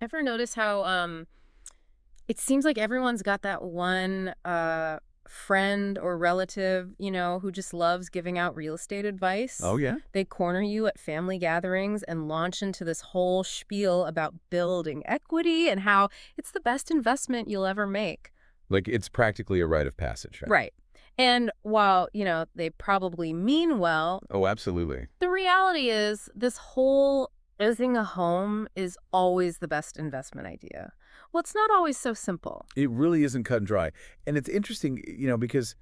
Ever notice how it seems like everyone's got that one friend or relative, who just loves giving out real estate Oh, advice? yeah? They corner you at family gatherings and launch into this whole spiel about building equity and how it's the best investment you'll ever make. Like, it's practically a rite of passage, right? Right. And while, they probably mean well, Oh, absolutely. the reality is this whole owning a home is always the best investment idea. Well, it's not always so simple. It really isn't cut and dry. And it's interesting, because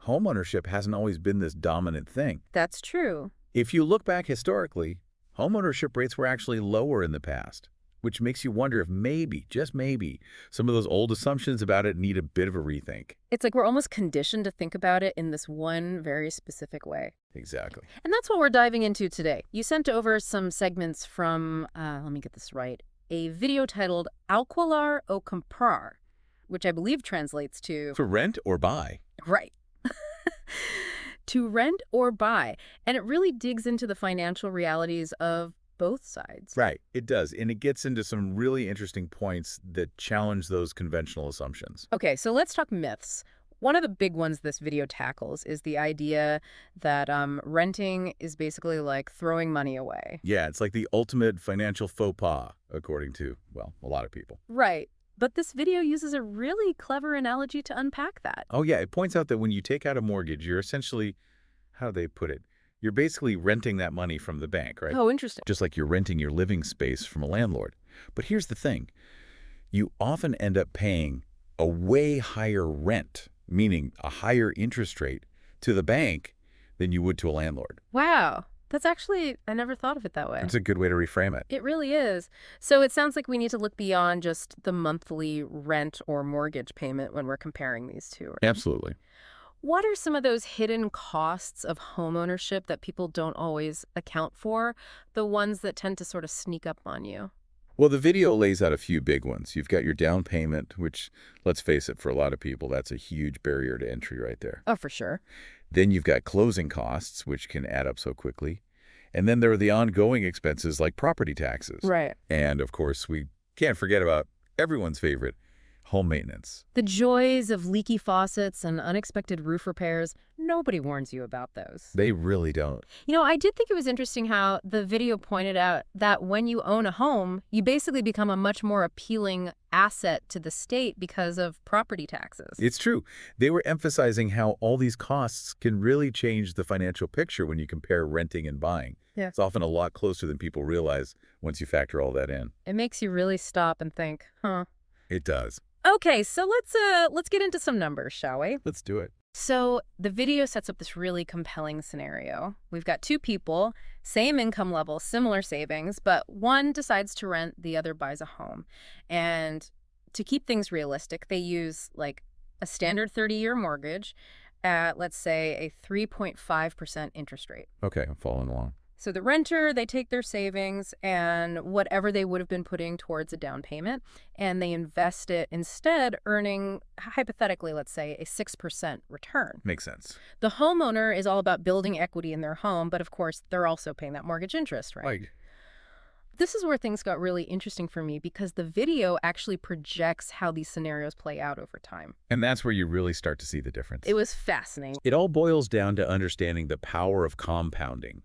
homeownership hasn't always been this dominant thing. That's true. If you look back historically, homeownership rates were actually lower in the past, which makes you wonder if maybe, just maybe, some of those old assumptions about it need a bit of a rethink. It's like we're almost conditioned to think about it in this one very specific way. Exactly. And that's what we're diving into today. You sent over some segments from, let me get this right, a video titled ALQUILAR o COMPRAR, which I believe translates to, To rent or buy. right, to rent or buy. And it really digs into the financial realities of both sides. Right, it does. And it gets into some really interesting points that challenge those conventional assumptions. Okay, so let's talk myths. One of the big ones this video tackles is the idea that renting is basically like throwing money away. Yeah, it's like the ultimate financial faux pas, according to, well, a lot of people. Right. But this video uses a really clever analogy to unpack that. Oh, yeah, it points out that when you take out a mortgage, you're essentially, how do they put it? You're basically renting that money from the bank, right? Oh, interesting. Just like you're renting your living space from a landlord. But here's the thing. You often end up paying a way higher rent, meaning a higher interest rate, to the bank than you would to a landlord. Wow. That's actually, I never thought of it that way. It's a good way to reframe it. It really is. So it sounds like we need to look beyond just the monthly rent or mortgage payment when we're comparing these two. Right? Absolutely. What are some of those hidden costs of homeownership that people don't always account for? The ones that tend to sort of sneak up on you? Well, the video lays out a few big ones. You've got your down payment, which, let's face it, for a lot of people, that's a huge barrier to entry right there. Oh, for sure. Then you've got closing costs, which can add up so quickly. And then there are the ongoing expenses like property taxes. Right. And, of course, we can't forget about everyone's favorite, home maintenance. The joys of leaky faucets and unexpected roof repairs, nobody warns you about those. They really don't. I did think it was interesting how the video pointed out that when you own a home, you basically become a much more appealing asset to the state because of property taxes. It's true. They were emphasizing how all these costs can really change the financial picture when you compare renting and buying. Yeah. It's often a lot closer than people realize once you factor all that in. It makes you really stop and think, huh? It does. Okay, so let's get into some numbers, shall we? Let's do it. So the video sets up this really compelling scenario. We've got two people, same income level, similar savings, but one decides to rent, the other buys a home. And to keep things realistic, they use like a standard 30-year mortgage at, let's say, a 3.5% interest rate. Okay, I'm following along. So the renter, they take their savings and whatever they would have been putting towards a down payment, and they invest it instead, earning, hypothetically, let's say, a 6% return. Makes sense. The homeowner is all about building equity in their home, but of course, they're also paying that mortgage interest, right? Right. This is where things got really interesting for me because the video actually projects how these scenarios play out over time. And that's where you really start to see the difference. It was fascinating. It all boils down to understanding the power of compounding,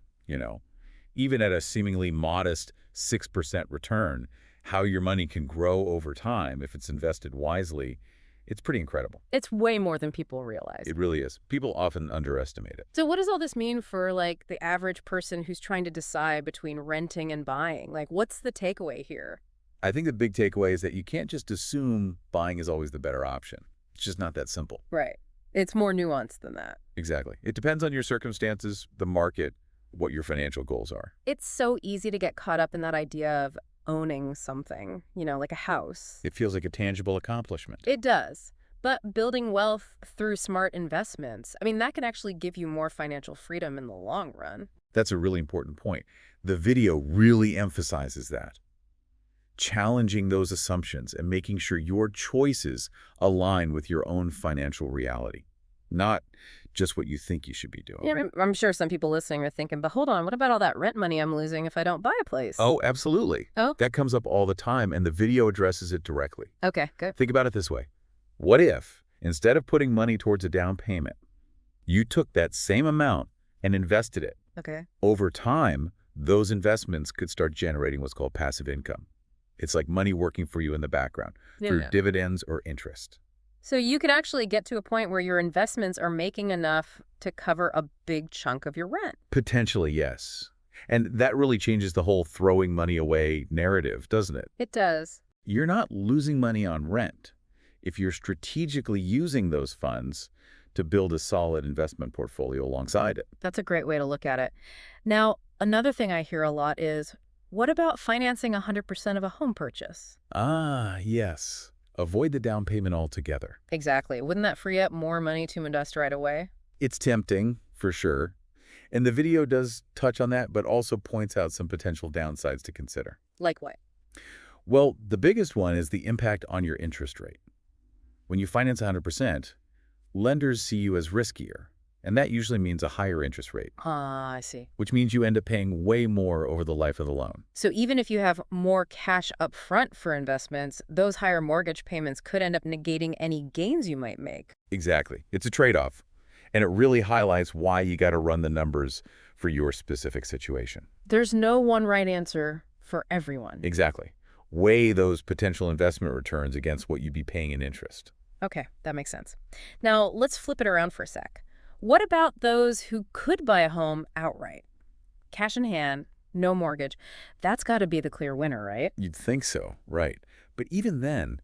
Even at a seemingly modest 6% return, how your money can grow over time if it's invested wisely, it's pretty incredible. It's way more than people realize. It really is. People often underestimate it. So what does all this mean for, like, the average person who's trying to decide between renting and buying? Like, what's the takeaway here? I think the big takeaway is that you can't just assume buying is always the better option. It's just not that simple. Right. It's more nuanced than that. Exactly. It depends on your circumstances, the market, what your financial goals are. It's so easy to get caught up in that idea of owning something, like a house. It feels like a tangible accomplishment. It does. But building wealth through smart investments, that can actually give you more financial freedom in the long run. That's a really important point. The video really emphasizes that. Challenging those assumptions and making sure your choices align with your own financial reality. Not just what you think you should be doing. Yeah, I'm sure some people listening are thinking, but hold on, what about all that rent money I'm losing if I don't buy a place? Oh, absolutely. Oh, That comes up all the time, and the video addresses it directly. okay, good. Think about it this way. What if, instead of putting money towards a down payment, you took that same amount and invested it? Okay. Over time, those investments could start generating what's called passive income. It's like money working for you in the background through dividends or interest. So you could actually get to a point where your investments are making enough to cover a big chunk of your rent. Potentially, yes. And that really changes the whole throwing money away narrative, doesn't it? It does. You're not losing money on rent if you're strategically using those funds to build a solid investment portfolio alongside it. That's a great way to look at it. Now, another thing I hear a lot is, what about financing 100% of a home purchase? Ah, yes. Avoid the down payment altogether. Exactly. Wouldn't that free up more money to invest right away? It's tempting, for sure. And the video does touch on that, but also points out some potential downsides to consider. Like what? Well, the biggest one is the impact on your interest rate. When you finance 100%, lenders see you as riskier, and that usually means a higher interest rate. Ah, I see. Which means you end up paying way more over the life of the loan. So even if you have more cash up front for investments, those higher mortgage payments could end up negating any gains you might make. Exactly. It's a trade-off. And it really highlights why you got to run the numbers for your specific situation. There's no one right answer for everyone. Exactly. Weigh those potential investment returns against what you'd be paying in interest. Okay, that makes sense. Now, let's flip it around for a sec. What about those who could buy a home outright? Cash in hand, no mortgage. That's got to be the clear winner, right? You'd think so, right. But even then,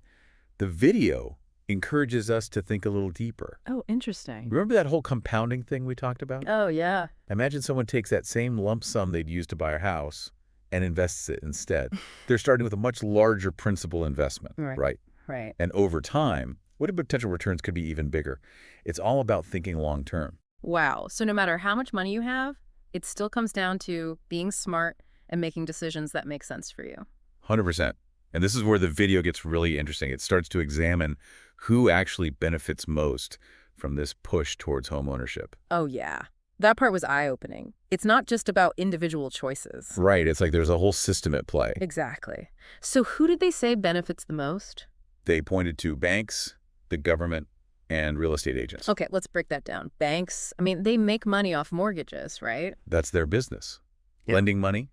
the video encourages us to think a little deeper. Oh, interesting. Remember that whole compounding thing we talked about? Oh, yeah. Imagine someone takes that same lump sum they'd use to buy a house and invests it instead. They're starting with a much larger principal investment, right? Right. And over time, what if potential returns could be even bigger? It's all about thinking long term. Wow. So no matter how much money you have, it still comes down to being smart and making decisions that make sense for you. 100%. And this is where the video gets really interesting. It starts to examine who actually benefits most from this push towards home ownership. Oh, yeah. That part was eye-opening. It's not just about individual choices. Right. It's like there's a whole system at play. Exactly. So who did they say benefits the most? They pointed to banks, the government, and real estate agents. Okay, let's break that down. Banks, I mean, they make money off mortgages, right? That's their business. Yeah. Lending money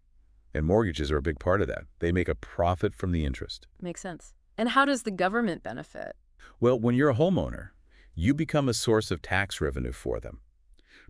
and mortgages are a big part of that. They make a profit from the interest. Makes sense. And how does the government benefit? Well, when you're a homeowner, you become a source of tax revenue for them.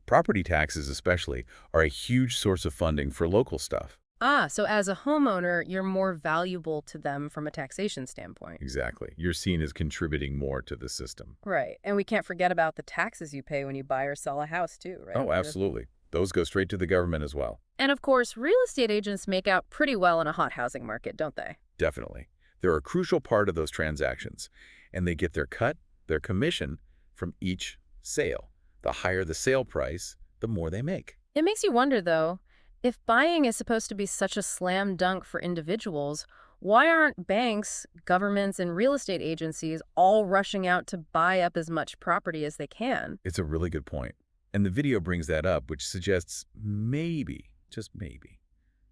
Property taxes especially are a huge source of funding for local stuff. Ah, so as a homeowner, you're more valuable to them from a taxation standpoint. Exactly. You're seen as contributing more to the system. Right. And we can't forget about the taxes you pay when you buy or sell a house too, right? Oh, absolutely. Those go straight to the government as well. And of course, real estate agents make out pretty well in a hot housing market, don't they? Definitely. They're a crucial part of those transactions, and they get their cut, their commission, from each sale. The higher the sale price, the more they make. It makes you wonder, though, if buying is supposed to be such a slam dunk for individuals, why aren't banks, governments, and real estate agencies all rushing out to buy up as much property as they can? It's a really good point. And the video brings that up, which suggests maybe, just maybe,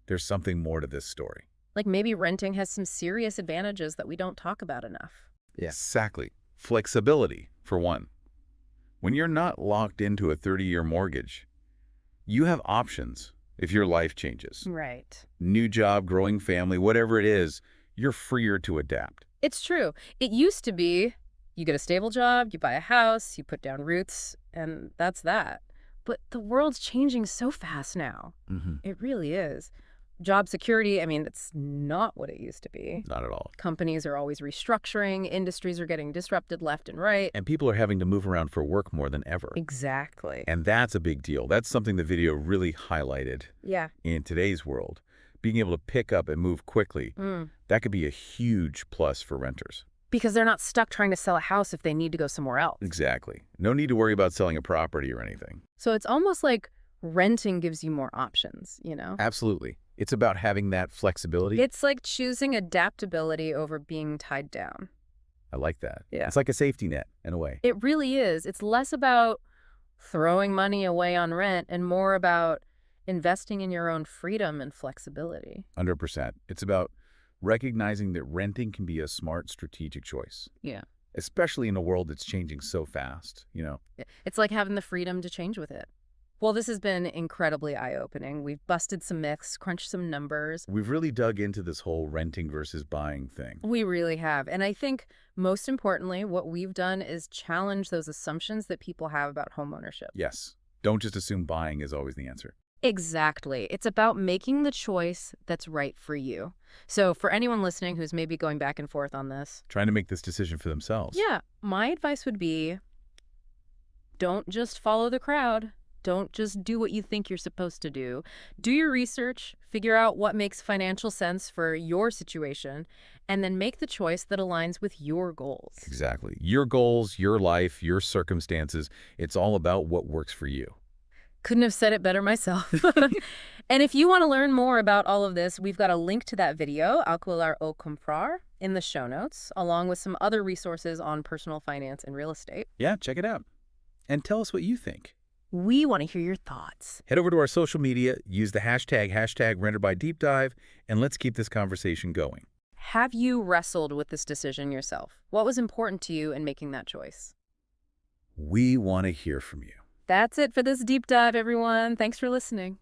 there's something more to this story. Like maybe renting has some serious advantages that we don't talk about enough. Yeah. Exactly. Flexibility, for one. When you're not locked into a 30-year mortgage, you have options if your life changes. Right. New job, growing family, whatever it is, you're freer to adapt. It's true. It used to be you get a stable job, you buy a house, you put down roots, and that's that. But the world's changing so fast now. It really is. Job security, I mean, it's not what it used to be. Not at all. Companies are always restructuring, industries are getting disrupted left and right. And people are having to move around for work more than ever. Exactly. And that's a big deal. That's something the video really highlighted. Yeah. In today's world. Being able to pick up and move quickly, that could be a huge plus for renters. Because they're not stuck trying to sell a house if they need to go somewhere else. Exactly. No need to worry about selling a property or anything. So it's almost like renting gives you more options, you know? Absolutely. It's about having that flexibility. It's like choosing adaptability over being tied down. I like that. Yeah. It's like a safety net, in a way. It really is. It's less about throwing money away on rent and more about investing in your own freedom and flexibility. 100%. It's about recognizing that renting can be a smart strategic choice, Yeah. especially in a world that's changing so fast. It's like having the freedom to change with it. Well, this has been incredibly eye-opening. We've busted some myths, crunched some numbers. We've really dug into this whole renting versus buying thing. We really have. And I think most importantly, what we've done is challenge those assumptions that people have about homeownership. Yes. Don't just assume buying is always the answer. Exactly. It's about making the choice that's right for you. So for anyone listening who's maybe going back and forth on this, Trying to make this decision for themselves. yeah, my advice would be don't just follow the crowd. Don't just do what you think you're supposed to do. Do your research, figure out what makes financial sense for your situation, and then make the choice that aligns with your goals. Exactly. Your goals, your life, your circumstances, it's all about what works for you. Couldn't have said it better myself. And if you want to learn more about all of this, we've got a link to that video, ALQUILAR o COMPRAR, in the show notes, along with some other resources on personal finance and real estate. Yeah, check it out. And tell us what you think. We want to hear your thoughts. Head over to our social media, use the hashtag #RenterByDeepDive, and let's keep this conversation going. Have you wrestled with this decision yourself? What was important to you in making that choice? We want to hear from you. That's it for this deep dive, everyone. Thanks for listening.